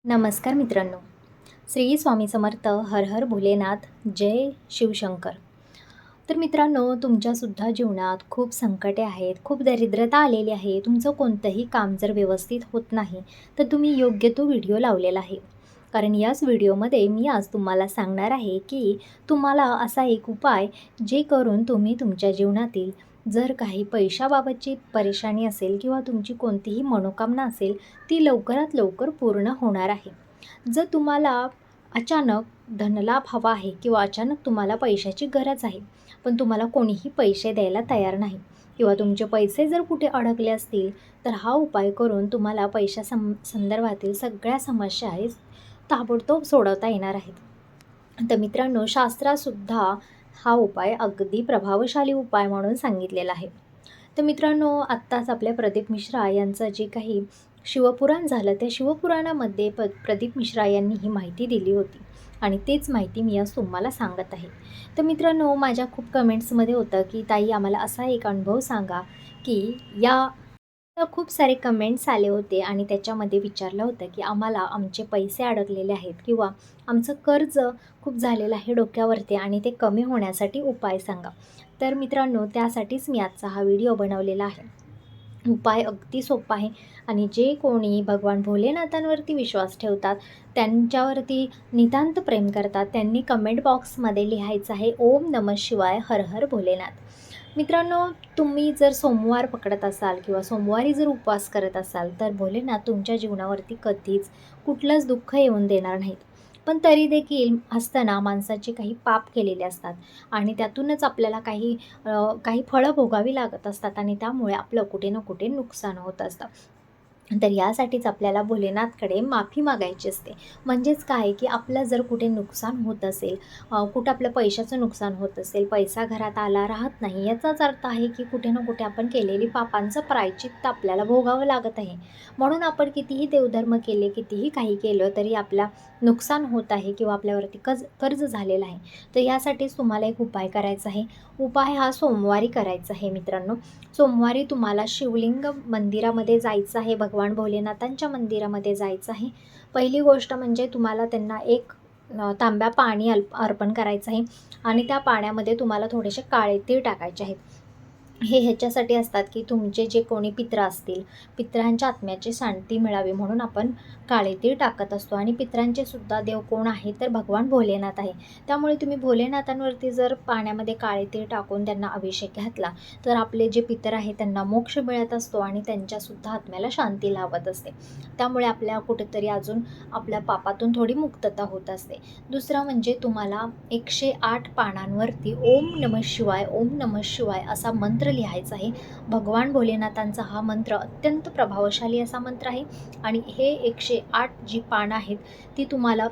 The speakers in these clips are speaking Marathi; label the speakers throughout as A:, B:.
A: नमस्कार मित्रांनो. श्री स्वामी समर्थ. हर हर भोलेनाथ. जय शिवशंकर. तर मित्रांनो, तुमच्यासुद्धा जीवनात खूप संकटे आहेत, खूप दरिद्रता आलेली आहे. तुमचं कोणतंही काम जर व्यवस्थित होत नाही, तर तुम्ही योग्य तो व्हिडिओ लावलेला आहे. कारण याच व्हिडिओमध्ये मी आज तुम्हाला सांगणार आहे की तुम्हाला असा एक उपाय जे करून तुम्ही तुमच्या जीवनातील जर काही पैशाबाबतची परेशानी असेल किंवा तुमची कोणतीही मनोकामना असेल, ती लवकरात लवकर पूर्ण होणार आहे. जर तुम्हाला अचानक धनलाभ हवा आहे किंवा अचानक तुम्हाला पैशाची गरज आहे, पण तुम्हाला कोणीही पैसे द्यायला तयार नाही किंवा तुमचे पैसे जर कुठे अडकले असतील, तर हा उपाय करून तुम्हाला संदर्भातील सगळ्या समस्या आहेत ताबडतोब सोडवता येणार आहेत. तर मित्रांनो, शास्त्रातसुद्धा हा उपाय अगदी प्रभावशाली उपाय म्हणून सांगितलेला आहे. तर मित्रांनो, आत्ताच आपल्या प्रदीप मिश्रा यांचं जे काही शिवपुराण झालं, त्या शिवपुराणामध्ये प्रदीप मिश्रा यांनी ही माहिती दिली होती आणि तीच माहिती मी आज तुम्हाला सांगत आहे. तर मित्रांनो, माझ्या खूप कमेंट्समध्ये होतं की ताई, आम्हाला असा एक अनुभव सांगा की खूप सारे कमेंट्स आले होते आणि त्याच्यामध्ये विचारलं होतं की आम्हाला आमचे पैसे अडकलेले आहेत किंवा आमचं कर्ज खूप झालेलं आहे डोक्यावरती आणि ते कमी होण्यासाठी उपाय सांगा. तर मित्रांनो, त्यासाठीच मी आजचा हा व्हिडिओ बनवलेला आहे. उपाय अगदी सोपा आहे आणि जे कोणी भगवान भोलेनाथांवरती विश्वास ठेवतात, त्यांच्यावरती नितांत प्रेम करतात, त्यांनी कमेंट बॉक्समध्ये लिहायचं आहे, ओम नमः शिवाय, हर हर भोलेनाथ. मित्रांनो, तुम्ही जर सोमवार पकडत असाल किंवा सोमवारी जर उपवास करत असाल, तर भोलेनाथ तुमच्या जीवनावरती कधीच कुठलंच दुःख येऊन देणार नाहीत. पण तरी देखील असताना माणसाचे काही पाप केलेले असतात आणि त्यातूनच आपल्याला काही फळं भोगावी लागत असतात आणि त्यामुळे आपलं कुठे ना कुठे नुकसान होत असतं. तर यासाठीच आपल्याला भोलेनाथकडे माफी मागायची असते. म्हणजेच काय की आपलं जर कुठे नुकसान होत असेल, कुठं आपलं पैशाचं नुकसान होत असेल, पैसा घरात आला राहत नाही, याचाच अर्थ आहे की कुठे ना कुठे आपण केलेली पापांचं प्रायश्चित्त आपल्याला भोगावं लागत आहे. म्हणून आपण कितीही देवधर्म केले, कितीही काही केलं तरी आपला नुकसान होत आहे किंवा आपल्यावरती कर्ज झालेलं आहे. तर यासाठीच तुम्हाला एक उपाय करायचा आहे. उपाय हा सोमवारी करायचा आहे मित्रांनो. सोमवारी तुम्हाला शिवलिंग मंदिरामध्ये जायचं आहे, भगवान भोलेनाथांच्या मंदिरामध्ये जायचं आहे. पहिली गोष्ट म्हणजे तुम्हाला त्यांना एक तांब्या पाणी अर्पण करायचं आहे आणि त्या पाण्यामध्ये तुम्हाला थोडेसे काळे तीळ टाकायचे आहेत. हे ह्याच्यासाठी असतात की तुमचे जे कोणी पित्र असतील, पितरांच्या आत्म्याची शांती मिळावी म्हणून आपण काळे तीळ टाकत असतो आणि पितरांचे सुद्धा देव कोण आहे, तर भगवान भोलेनाथ आहे. त्यामुळे तुम्ही भोलेनाथांवरती जर पाण्यामध्ये काळे तीळ टाकून त्यांना अभिषेक घातला, तर आपले जे पितर आहे त्यांना मोक्ष मिळत असतो आणि त्यांच्यासुद्धा आत्म्याला शांती लाभत असते. त्यामुळे आपल्या कुठेतरी अजून आपल्या पापातून थोडी मुक्तता होत असते. दुसरं म्हणजे तुम्हाला 108 पानांवरती ओम नमः शिवाय, ओम नमः शिवाय असा मंत्र लिहायचा आहे. भगवान भोलेनाथांचा हा मंत्र अत्यंत प्रभावशाली असा मंत्र आहे आणि हे 108 जी पानं आहेत ती तुम्हाला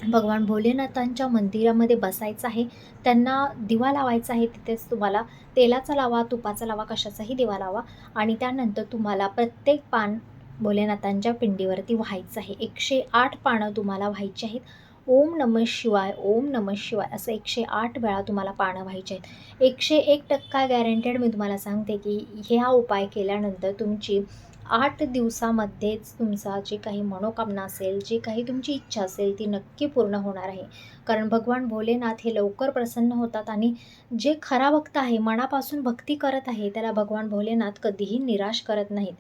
A: भगवान भोलेनाथांच्या मंदिरामध्ये बसायचं आहे. त्यांना दिवा लावायचा आहे. तिथेच तुम्हाला तेलाचा लावा, तुपाचा लावा, कशाचाही दिवा लावा आणि त्यानंतर तुम्हाला प्रत्येक पान भोलेनाथांच्या पिंडीवरती व्हायचं आहे. 108 पानं तुम्हाला व्हायची आहेत. ओम नमः शिवाय, ओम नमः शिवाय असं 108 वेळा तुम्हाला पानं व्हायचे आहेत. 101% गॅरंटेड मी तुम्हाला सांगते की हा उपाय केल्यानंतर तुमची 8 दिवसामध्येच तुमचा जे काही मनोकामना असेल, जी काही तुमची इच्छा असेल ती नक्की पूर्ण होणार आहे. कारण भगवान भोलेनाथ हे लवकर प्रसन्न होतात आणि जे खरा भक्त आहे, मनापासून भक्ती करत आहे, त्याला भगवान भोलेनाथ कधीही निराश करत नाहीत.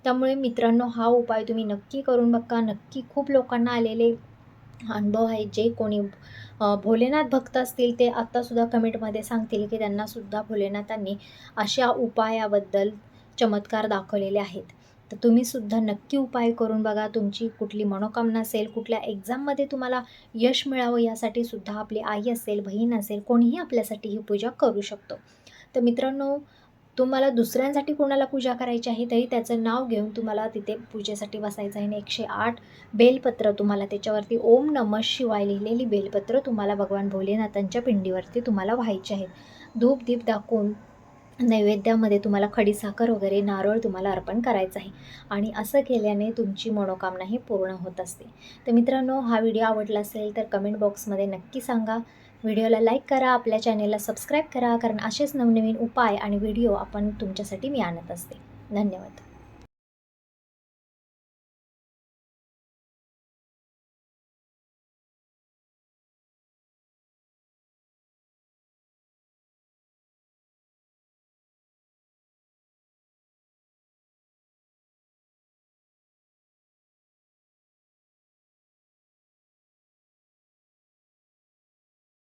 A: त्यामुळे मित्रांनो, हा उपाय तुम्ही नक्की करून बघा. नक्की खूप लोकांना आलेले अनुभव आहेत. जे कोणी भोलेनाथ भक्त असतील ते आत्तासुद्धा कमेंटमध्ये सांगतील की त्यांनासुद्धा भोलेनाथांनी अशा उपायाबद्दल चमत्कार दाखवलेले आहेत. तर तुम्हीसुद्धा नक्की उपाय करून बघा. तुमची कुठली मनोकामना असेल, कुठल्या एक्झाममध्ये तुम्हाला यश मिळावं यासाठी सुद्धा आपली आई असेल, बहीण असेल, कोणीही आपल्यासाठी ही पूजा करू शकतो. तर मित्रांनो, तुम्हाला दुसऱ्यांसाठी कोणाला पूजा करायची आहे तरी त्याचं नाव घेऊन तुम्हाला तिथे पूजेसाठी बसायचं आहे आणि 108 बेलपत्र तुम्हाला त्याच्यावरती ओम नमः शिवाय लिहिलेली बेलपत्र तुम्हाला भगवान भोलेनाथांच्या पिंडीवरती तुम्हाला व्हायचे आहेत. धूप दीप दाखवून नैवेद्यामध्ये तुम्हाला खडीसाखर वगैरे नारळ तुम्हाला अर्पण करायचं आहे आणि असं केल्याने तुमची मनोकामना ही पूर्ण होत असते. तर मित्रांनो, हा व्हिडिओ आवडला असेल तर कमेंट बॉक्समध्ये नक्की सांगा. व्हिडिओला लाईक करा, आपल्या चॅनेलला सबस्क्राईब करा, कारण असेच नवनवीन उपाय आणि व्हिडिओ आपण तुमच्यासाठी मी आणत असते. धन्यवाद.